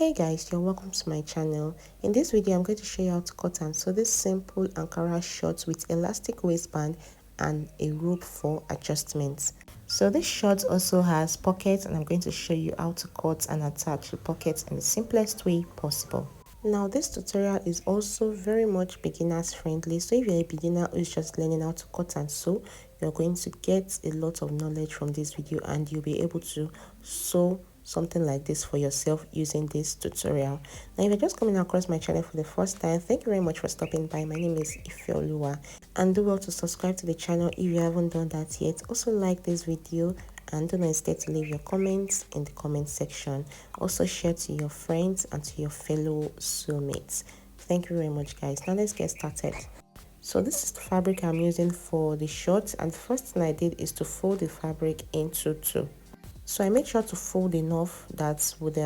Hey guys, you're welcome to my channel. In this video I'm going to show you how to cut and sew this simple Ankara short with elastic waistband and a rope for adjustments. So this short also has pockets, and I'm going to show you how to cut and attach the pockets in the simplest way possible. Now this tutorial is also very much beginners friendly, so if you're a beginner who is just learning how to cut and sew, you're going to get a lot of knowledge from this video and you'll be able to sew something like this for yourself using this tutorial. Now if you're just coming across my channel for the first time, thank you very much for stopping by. My name is Ifeoluwa, and do well to subscribe to the channel if you haven't done that yet. Also like this video and don't hesitate to leave your comments in the comment section. Also share to your friends and to your fellow soulmates. Thank you very much guys. Now let's get started. So this is the fabric I'm using for the short, and the first thing I did is to fold the fabric into two. So I made sure to fold enough that would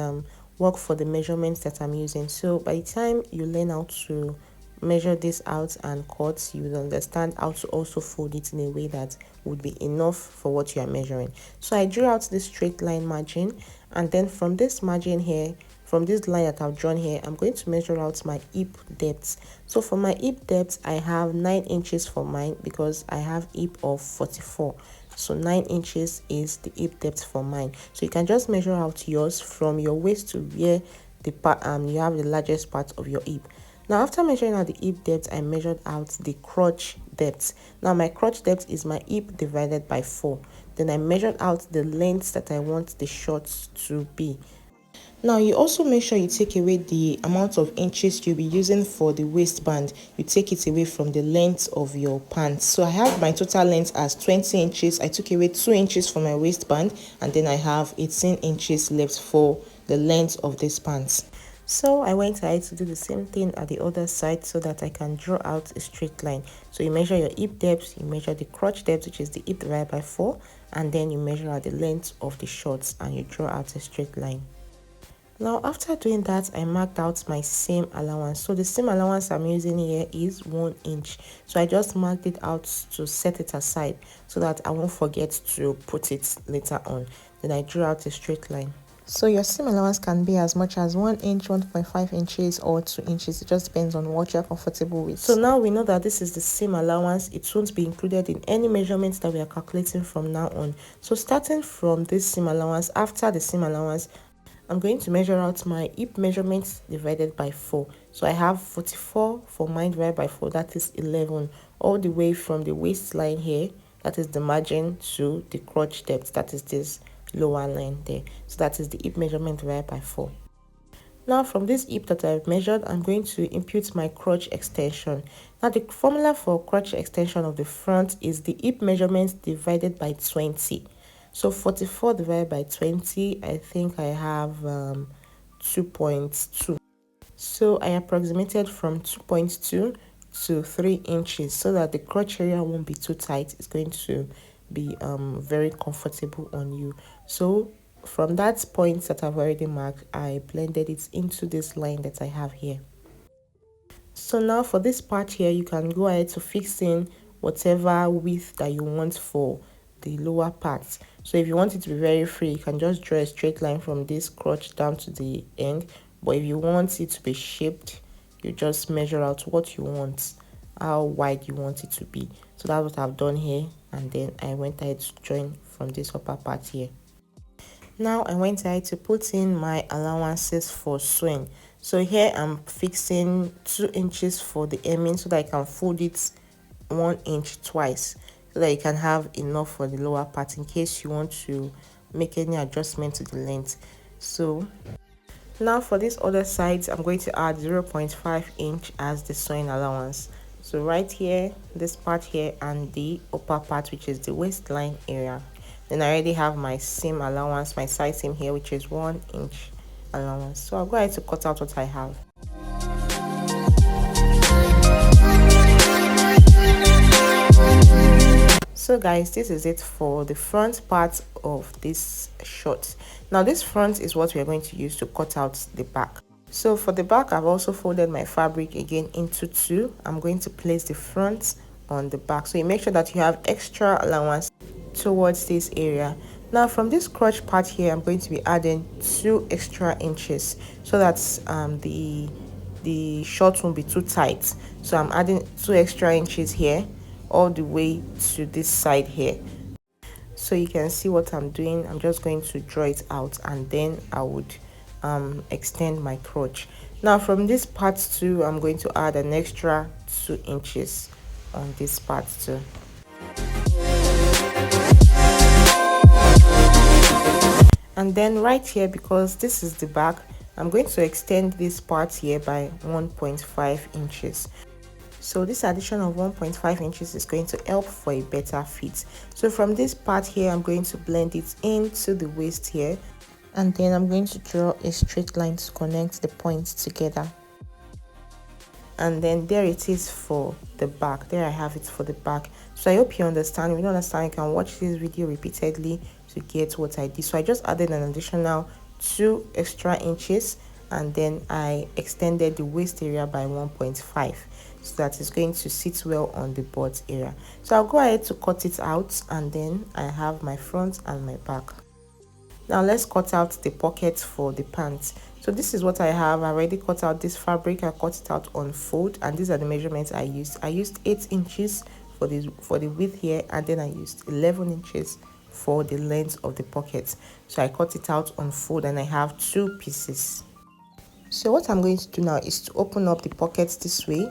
work for the measurements that I'm using. So by the time you learn how to measure this out and cut, you will understand how to also fold it in a way that would be enough for what you are measuring. So I drew out this straight line margin, and then from this margin here, from this line that I've drawn here, I'm going to measure out my hip depth. So for my hip depth, I have 9 inches for mine because I have hip of 44. So 9 inches is the hip depth for mine. So you can just measure out yours from your waist to where the part you have the largest part of your hip. Now after measuring out the hip depth, I measured out the crotch depth. Now my crotch depth is my hip divided by 4. Then I measured out the length that I want the shorts to be. Now you also make sure you take away the amount of inches you'll be using for the waistband. You take it away from the length of your pants. So I have my total length as 20 inches. I took away 2 inches for my waistband, and then I have 18 inches left for the length of this pants. So I went ahead to do the same thing at the other side so that I can draw out a straight line. So you measure your hip depth, you measure the crotch depth, which is the hip divided by 4, and then you measure out the length of the shorts and you draw out a straight line. Now after doing that, I marked out my seam allowance. So the seam allowance I'm using here is 1 inch. So I just marked it out to set it aside so that I won't forget to put it later on. Then I drew out a straight line. So your seam allowance can be as much as 1 inch, 1.5 inches or 2 inches. It just depends on what you're comfortable with. So now we know that this is the seam allowance. It won't be included in any measurements that we are calculating from now on. So starting from this seam allowance, after the seam allowance, I'm going to measure out my hip measurements divided by 4. So I have 44 for mine divided by 4, that is 11, all the way from the waistline here, that is the margin, to the crotch depth, that is this lower line there. So that is the hip measurement divided by 4. Now from this hip that I've measured, I'm going to impute my crotch extension. Now the formula for crotch extension of the front is the hip measurement divided by 20. So 44 divided by 20, I think I have 2.2. So I approximated from 2.2 to 3 inches so that the crotch area won't be too tight. It's going to be very comfortable on you. So from that point that I've already marked, I blended it into this line that I have here. So now for this part here, you can go ahead to fix in whatever width that you want for the lower part. So if you want it to be very free, you can just draw a straight line from this crotch down to the end. But if you want it to be shaped, you just measure out what you want, how wide you want it to be. So that's what I've done here, and then I went ahead to join from this upper part here. Now I went ahead to put in my allowances for sewing. So here I'm fixing 2 inches for the hemming so that I can fold it 1 inch twice, so that you can have enough for the lower part in case you want to make any adjustment to the length. So now for this other side, I'm going to add 0.5 inch as the sewing allowance. So right here, this part here, and the upper part, which is the waistline area. Then I already have my seam allowance, my side seam here, which is 1 inch allowance. So I'll go ahead to cut out what I have. So guys, this is it for the front part of this short. Now this front is what we are going to use to cut out the back. So for the back, I've also folded my fabric again into two. I'm going to place the front on the back, so you make sure that you have extra allowance towards this area. Now from this crotch part here, I'm going to be adding 2 extra inches so that the short won't be too tight. So I'm adding 2 extra inches here all the way to this side here. So you can see what I'm doing. I'm just going to draw it out, and then I would extend my crotch. Now from this part too, I'm going to add an extra 2 inches on this part too. And then right here, because this is the back, I'm going to extend this part here by 1.5 inches. So this addition of 1.5 inches is going to help for a better fit. So from this part here, I'm going to blend it into the waist here, and then I'm going to draw a straight line to connect the points together. And then there it is for the back. There I have it for the back. So I hope you understand. If you don't understand, you can watch this video repeatedly to get what I did. So I just added an additional 2 extra inches, and then I extended the waist area by 1.5 so that it's going to sit well on the butt area. So I'll go ahead to cut it out, and then I have my front and my back. Now let's cut out the pockets for the pants. So this is what I have. I already cut out this fabric. I cut it out on fold, and these are the measurements I used. I used 8 inches for the width here, and then I used 11 inches for the length of the pockets. So I cut it out on fold, and I have 2 pieces. So what I'm going to do now is to open up the pockets this way,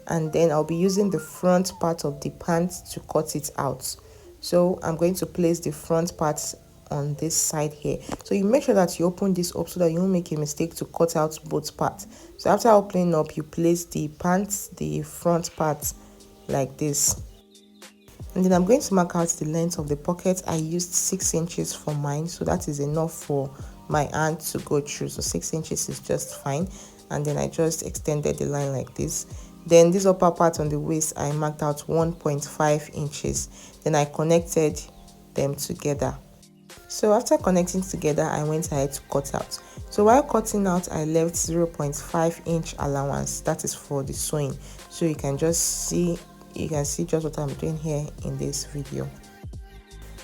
and then I'll be using the front part of the pants to cut it out. So I'm going to place the front part on this side here. So you make sure that you open this up so that you won't make a mistake to cut out both parts. So after opening up, you place the pants, the front part like this. And then I'm going to mark out the length of the pocket. I used 6 inches for mine, so that is enough for my hand to go through. So 6 inches is just fine. And then I just extended the line like this. Then this upper part on the waist, I marked out 1.5 inches. Then I connected them together. So after connecting together, I went ahead to cut out. So while cutting out, I left 0.5 inch allowance. That is for the sewing. So you can see just what I'm doing here in this video.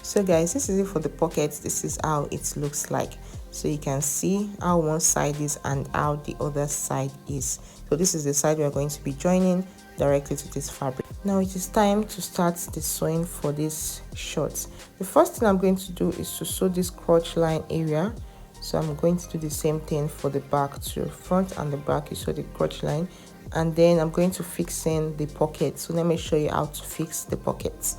So guys, this is it for the pockets. This is how it looks like. So you can see how one side is and how the other side is. So this is the side we are going to be joining directly to this fabric. Now it is time to start the sewing for this shorts. The first thing I'm going to do is to sew this crotch line area. So I'm going to do the same thing for the back too. Front and the back, you sew the crotch line, and then I'm going to fix in the pocket. So let me show you how to fix the pockets.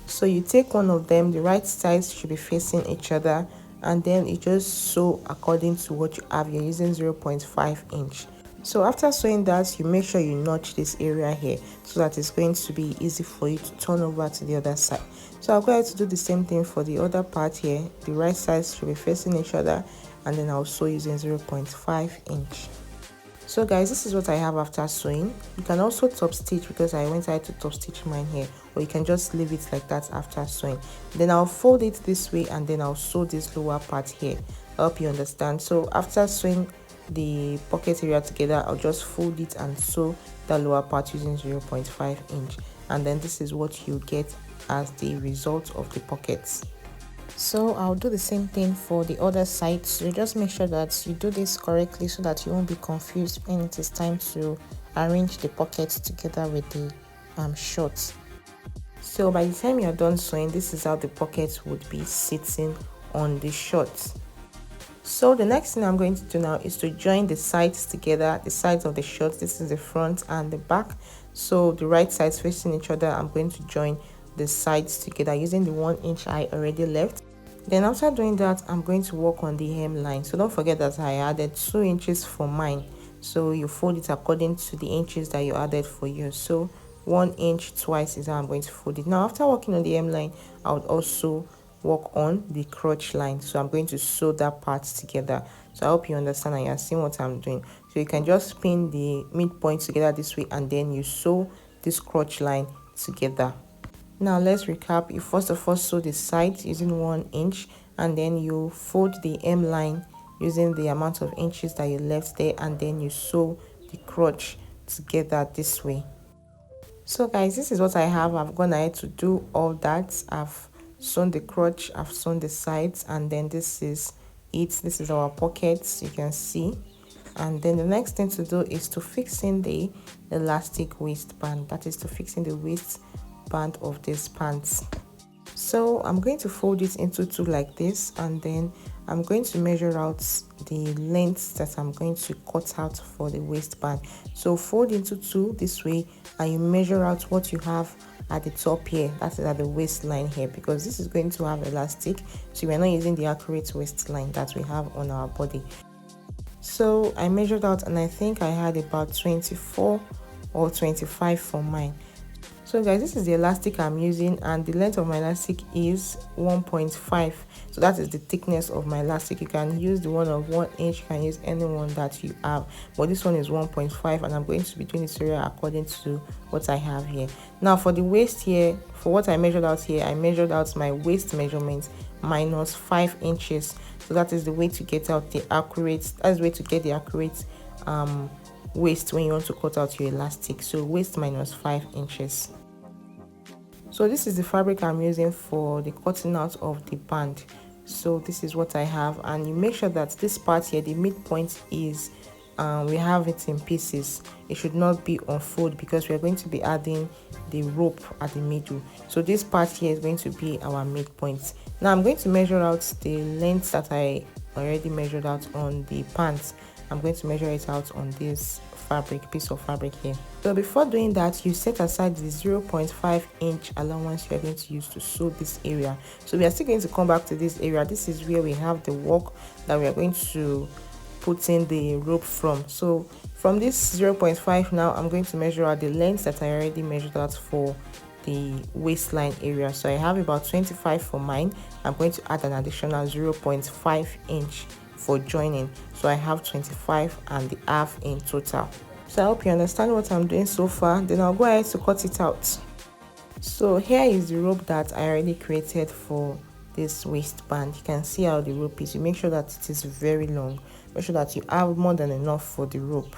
So you take one of them, the right sides should be facing each other, and then you just sew according to what you have. You're using 0.5 inch. So after sewing that, you make sure you notch this area here so that it's going to be easy for you to turn over to the other side. So I'll go ahead to do the same thing for the other part here. The right sides should be facing each other, and then I'll sew using 0.5 inch. So guys, this is what I have after sewing. You can also top stitch, because I went ahead to top stitch mine here, or you can just leave it like that after sewing. Then I'll fold it this way, and then I'll sew this lower part here. I hope you understand. So after sewing the pocket area together, I'll just fold it and sew the lower part using 0.5 inch, and then this is what you get as the result of the pockets. So I'll do the same thing for the other side. So just make sure that you do this correctly so that you won't be confused when it is time to arrange the pockets together with the shorts. So by the time you're done sewing, this is how the pockets would be sitting on the shorts. So the next thing I'm going to do now is to join the sides together, the sides of the shorts. This is the front and the back. So the right sides facing each other, I'm going to join the sides together using the 1 inch I already left. Then after doing that, I'm going to work on the hemline. So don't forget that I added 2 inches for mine. So you fold it according to the inches that you added for yours. So 1 inch twice is how I'm going to fold it. Now after working on the hemline, I would also work on the crotch line. So I'm going to sew that part together. So I hope you understand and you're seeing what I'm doing. So you can just pin the midpoint together this way, and then you sew this crotch line together. Now let's recap. You first of all sew the sides using 1 inch, and then you fold the hemline using the amount of inches that you left there, and then you sew the crotch together this way. So guys, this is what I have. I've gone ahead to do all that. I've sewn the crotch, I've sewn the sides, and then this is it. This is our pockets, you can see. And then the next thing to do is to fix in the elastic waistband, that is to fix in the waistband of this pants. So I'm going to fold it into two like this, and then I'm going to measure out the length that I'm going to cut out for the waistband. So fold into two this way, and you measure out what you have at the top here, that is at the waistline here, because this is going to have elastic, so we're not using the accurate waistline that we have on our body. So I measured out, and I think I had about 24 or 25 for mine. So guys, this is the elastic I'm using, and the length of my elastic is 1.5. So that is the thickness of my elastic. You can use the one of 1 inch, you can use any one that you have, but this one is 1.5, and I'm going to be doing this area according to what I have here. Now for the waist here, for what I measured out here, I measured out my waist measurement minus 5 inches. So that is the way to get out the accurate, that's the way to get the accurate waist when you want to cut out your elastic. So waist minus 5 inches. So this is the fabric I'm using for the cutting out of the band. So this is what I have, and you make sure that this part here, the midpoint, is we have it in pieces. It should not be on fold because we are going to be adding the rope at the middle. So this part here is going to be our midpoint. Now I'm going to measure out the length that I already measured out on the pants. I'm going to measure it out on this piece of fabric here. So before doing that, you set aside the 0.5 inch allowance you are going to use to sew this area. So we are still going to come back to this area. This is where we have the work that we are going to put in the rope from. So from this 0.5, now I'm going to measure out the length that I already measured out for the waistline area. So I have about 25 for mine. I'm going to add an additional 0.5 inch for joining, so I have 25 and the half in total. So I hope you understand what I'm doing so far. Then I'll go ahead to cut it out. So here is the rope that I already created for this waistband. You can see how the rope is. You make sure that it is very long. Make sure that you have more than enough for the rope.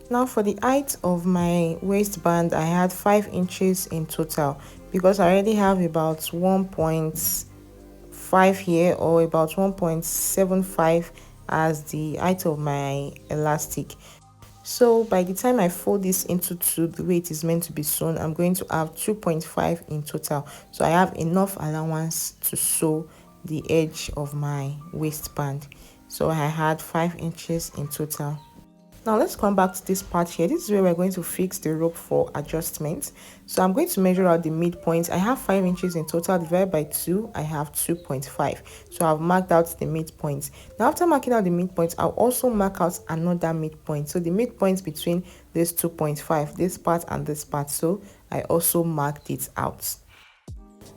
Now for the height of my waistband, I had 5 inches in total because I already have about 1.5 here, or about 1.75 as the height of my elastic. So by the time I fold this into two, the way it is meant to be sewn, I'm going to have 2.5 in total. So I have enough allowance to sew the edge of my waistband. So I had 5 inches in total. Now let's come back to this part here. This is where we're going to fix the rope for adjustment. So I'm going to measure out the midpoint. I have 5 inches in total. Divided by 2, I have 2.5. So I've marked out the midpoint. Now after marking out the midpoint, I'll also mark out another midpoint. So the midpoint between this 2.5, this part and this part. So I also marked it out.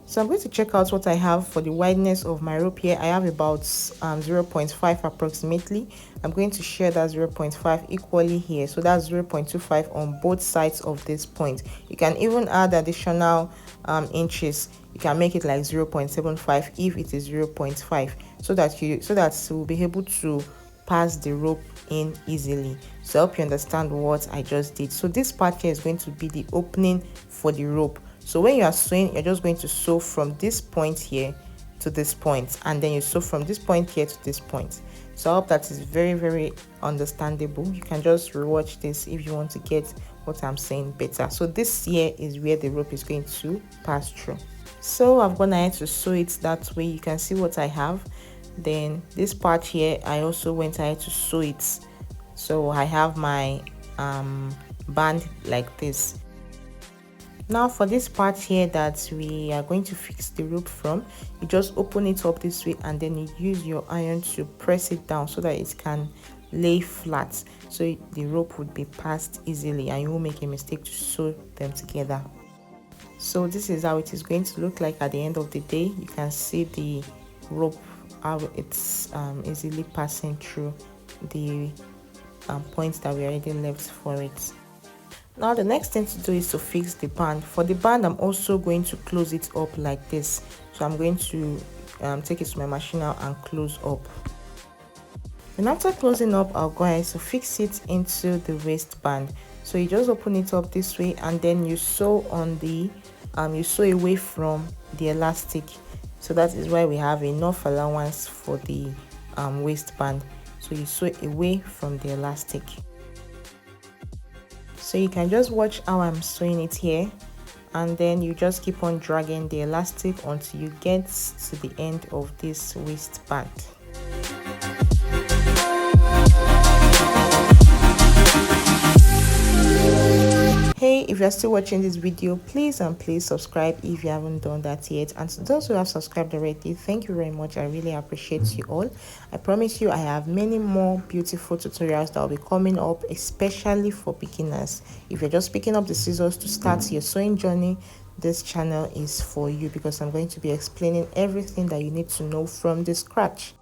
So I'm going to check out what I have for the wideness of my rope here. I have about 0.5 approximately. I'm going to share that 0.5 equally here. So that's 0.25 on both sides of this point. You can even add additional inches. You can make it like 0.75 if it is 0.5, so that you'll be able to pass the rope in easily. So I hope you understand what I just did. So this part here is going to be the opening for the rope. So when you are sewing, you're just going to sew from this point here to this point, and then you sew from this point here to this point. So I hope that is very, very understandable. You can just rewatch this if you want to get what I'm saying better. So this here is where the rope is going to pass through. So I've gone ahead to sew it that way. You can see what I have. Then this part here, I also went ahead to sew it. So I have my band like this. Now for this part here that we are going to fix the rope from, you just open it up this way, and then you use your iron to press it down so that it can lay flat, so the rope would be passed easily and you won't make a mistake to sew them together. So this is how it is going to look like at the end of the day. You can see the rope, how it's easily passing through the points that we already left for it. Now the next thing to do is to fix the band. For the band, I'm also going to close it up like this. So I'm going to take it to my machine now and close up. And after closing up, I'll go ahead to fix it into the waistband. So you just open it up this way, and then you sew on the you sew away from the elastic. So that is why we have enough allowance for the waistband. So you sew away from the elastic. So you can just watch how I'm sewing it here, and then you just keep on dragging the elastic until you get to the end of this waistband. Hey, if you're still watching this video, please subscribe if you haven't done that yet. And to those who have subscribed already, thank you very much. I really appreciate you all. I promise you I have many more beautiful tutorials that will be coming up, especially for beginners. If you're just picking up the scissors to start your sewing journey, this channel is for you, because I'm going to be explaining everything that you need to know from the scratch.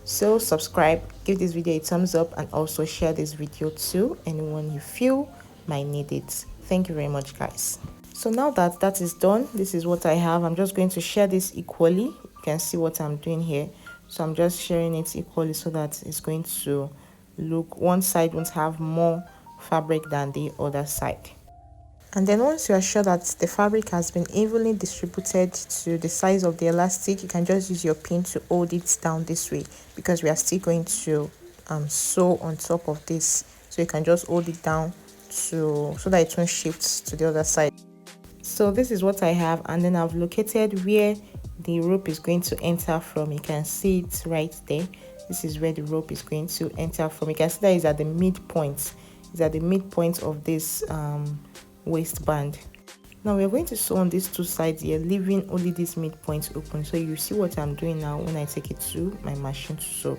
So subscribe, give this video a thumbs up, and also share this video to anyone you feel might need it. Thank you very much, guys. So now that is done, this is what I have. I'm just going to share this equally. You can see what I'm doing here. So I'm just sharing it equally so that it's going to look, one side won't have more fabric than the other side. And then once you are sure that the fabric has been evenly distributed to the size of the elastic, you can just use your pin to hold it down this way, because we are still going to sew on top of this. So you can just hold it down so that it won't shift to the other side. So this is what I have, and then I've located where the rope is going to enter from. You can see it right there. This is where the rope is going to enter from. You can see that it's at the midpoint. It's at the midpoint of this waistband. Now we're going to sew on these two sides here, leaving only this midpoint open. So you see what I'm doing now when I take it to my machine to sew.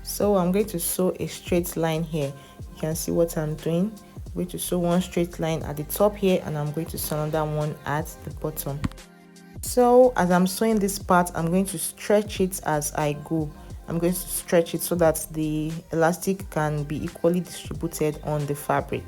So I'm going to sew a straight line here. You can see what I'm doing. I'm going to sew one straight line at the top here, and I'm going to sew another one at the bottom. So as I'm sewing this part, I'm going to stretch it as I go. I'm going to stretch it so that the elastic can be equally distributed on the fabric.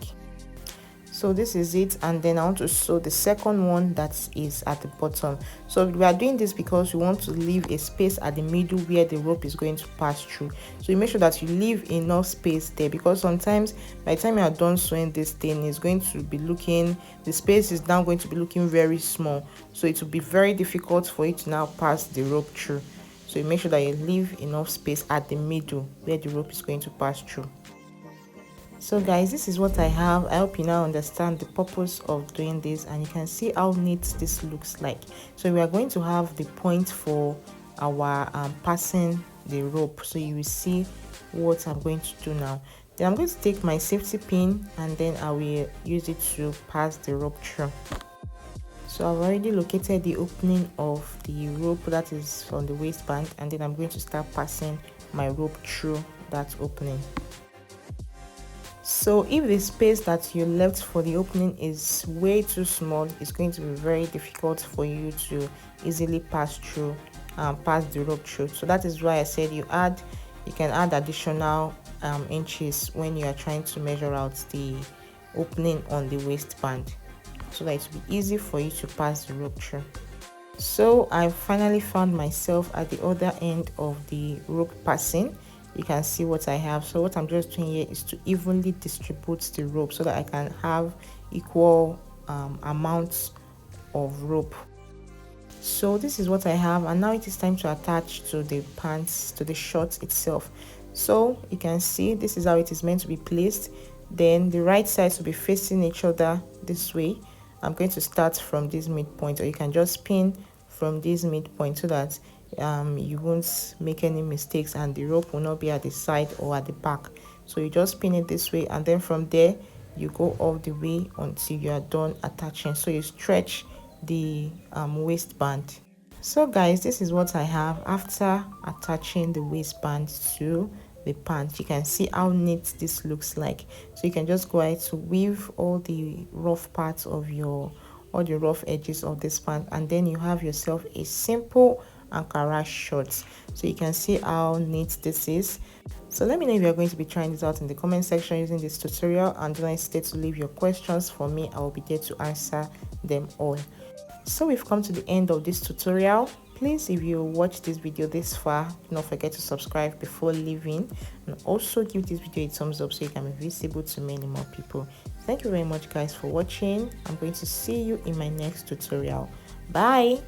So this is it, and then I want to sew the second one that is at the bottom. So we are doing this because we want to leave a space at the middle where the rope is going to pass through. So you make sure that you leave enough space there, because sometimes by the time you are done sewing this thing, it's going to be looking, the space is now going to be looking very small. So it will be very difficult for you to now pass the rope through. So you make sure that you leave enough space at the middle where the rope is going to pass through. So guys, this is what I have. I hope you now understand the purpose of doing this, and you can see how neat this looks like. So we are going to have the point for our passing the rope. So you will see what I'm going to do now. Then I'm going to take my safety pin, and then I will use it to pass the rope through. So I've already located the opening of the rope that is on the waistband, and then I'm going to start passing my rope through that opening. So if the space that you left for the opening is way too small, it's going to be very difficult for you to easily pass through, pass the rope through. So that is why I said you can add additional inches when you are trying to measure out the opening on the waistband, so that it will be easy for you to pass the rope through. So I finally found myself at the other end of the rope passing. You can see what I have. So what I'm just doing here is to evenly distribute the rope so that I can have equal amounts of rope. So this is what I have, and now it is time to attach to the pants, to the short itself. So you can see this is how it is meant to be placed. Then the right sides will be facing each other this way. I'm going to start from this midpoint, or you can just pin from this midpoint so that you won't make any mistakes, and the rope will not be at the side or at the back. So you just pin it this way, and then from there you go all the way until you are done attaching. So you stretch the waistband. So guys, this is what I have after attaching the waistband to the pants. You can see how neat this looks like. So you can just go ahead to weave all the rough parts of all the rough edges of this pant, and then you have yourself a simple Ankara short. So you can see how neat this is. So let me know if you're going to be trying this out in the comment section using this tutorial, and don't hesitate to leave your questions for me. I will be there to answer them all. So we've come to the end of this tutorial. Please, if you watch this video this far, do not forget to subscribe before leaving, and also give this video a thumbs up so you can be visible to many more people. Thank you very much guys for watching. I'm going to see you in my next tutorial. Bye.